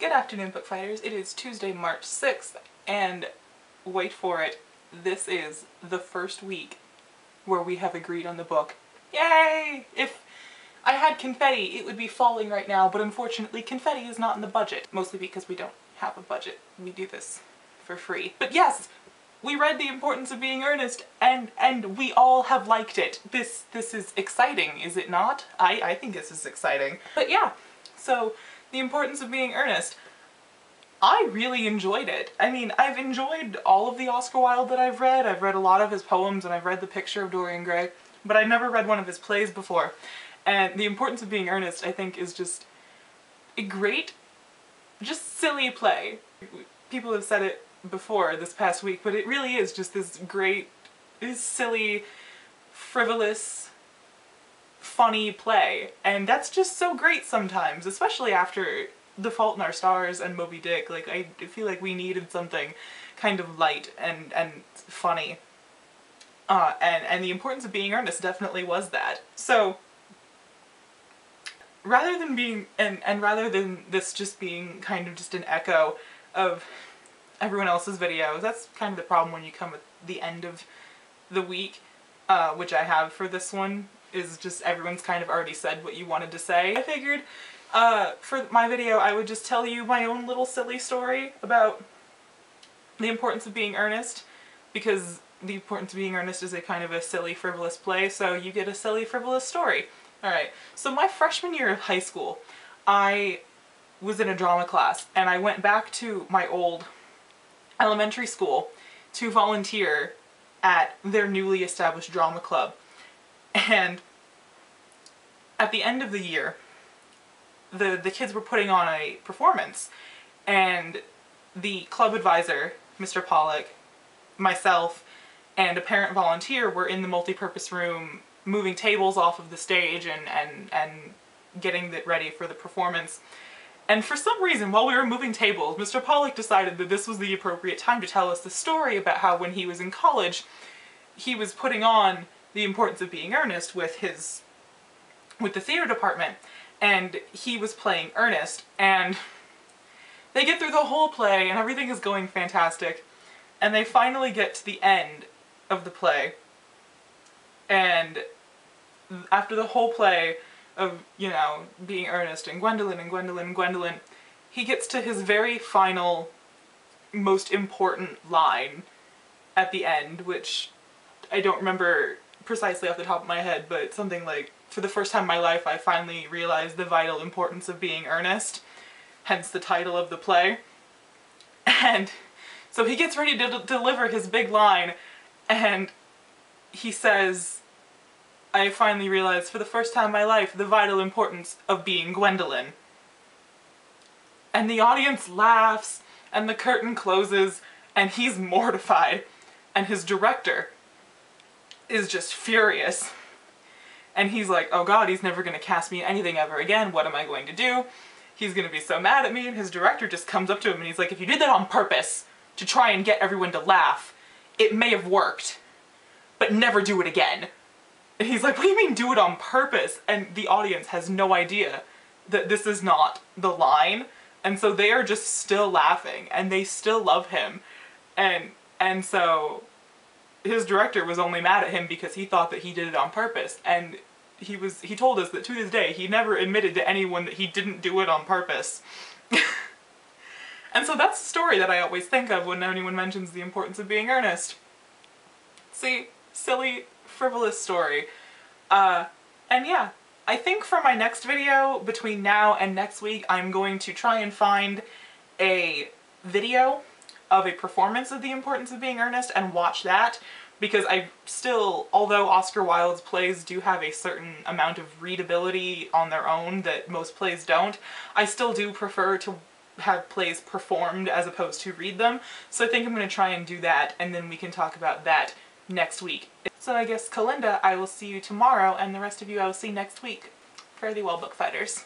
Good afternoon, Bookfighters. It is Tuesday, March 6th, and wait for it, this is the first week where we have agreed on the book. Yay! If I had confetti, it would be falling right now, but unfortunately confetti is not in the budget. Mostly because we don't have a budget. We do this for free. But yes, we read The Importance of Being Earnest, and we all have liked it. This is exciting, is it not? I think this is exciting. But yeah, so The Importance of Being Earnest. I really enjoyed it. I mean, I've enjoyed all of the Oscar Wilde that I've read. I've read a lot of his poems and I've read The Picture of Dorian Gray, but I've never read one of his plays before. And The Importance of Being Earnest, I think, is just a great, just silly play. People have said it before this past week, but it really is just this great, this silly, frivolous, funny play. And that's just so great sometimes, especially after The Fault in Our Stars and Moby Dick. Like, I feel like we needed something kind of light and funny. And The Importance of Being Earnest definitely was that. So, rather than being, and rather than this just being kind of just an echo of everyone else's videos, that's kind of the problem when you come at the end of the week, which I have for this one, is just everyone's kind of already said what you wanted to say. I figured for my video I would just tell you my own little silly story about The Importance of Being Earnest, because The Importance of Being Earnest is a kind of a silly, frivolous play, so you get a silly, frivolous story. Alright, so my freshman year of high school, I was in a drama class, and I went back to my old elementary school to volunteer at their newly established drama club. And at the end of the year, the kids were putting on a performance, and the club advisor, Mr. Pollock, myself, and a parent volunteer were in the multi-purpose room moving tables off of the stage and getting it ready for the performance. And for some reason, while we were moving tables, Mr. Pollock decided that this was the appropriate time to tell us the story about how when he was in college, he was putting on The Importance of Being Earnest with the theater department, and he was playing Ernest, and they get through the whole play and everything is going fantastic, and they finally get to the end of the play, and after the whole play of, you know, being Ernest and Gwendolyn and Gwendolyn and Gwendolyn, he gets to his very final, most important line at the end, which I don't remember precisely off the top of my head, but something like, "For the first time in my life I finally realized the vital importance of being earnest," hence the title of the play. And so he gets ready to deliver his big line, and he says, "I finally realized for the first time in my life the vital importance of being Gwendolyn." And the audience laughs, and the curtain closes, and he's mortified, and his director is just furious. And he's like, oh god, he's never gonna cast me in anything ever again, what am I going to do? He's gonna be so mad at me, and his director just comes up to him and he's like, if you did that on purpose to try and get everyone to laugh, it may have worked, but never do it again. And he's like, what do you mean do it on purpose? And the audience has no idea that this is not the line, and so they are just still laughing, and they still love him. And so his director was only mad at him because he thought that he did it on purpose, and he told us that to this day he never admitted to anyone that he didn't do it on purpose. And so that's the story that I always think of when anyone mentions The Importance of Being Earnest. See, silly, frivolous story. And yeah, I think for my next video, between now and next week, I'm going to try and find a video of a performance of The Importance of Being Earnest and watch that, because I still, although Oscar Wilde's plays do have a certain amount of readability on their own that most plays don't, I still do prefer to have plays performed as opposed to read them, so I think I'm going to try and do that, and then we can talk about that next week. So I guess, Kalinda, I will see you tomorrow, and the rest of you I will see next week. Fare thee well, Bookfighters.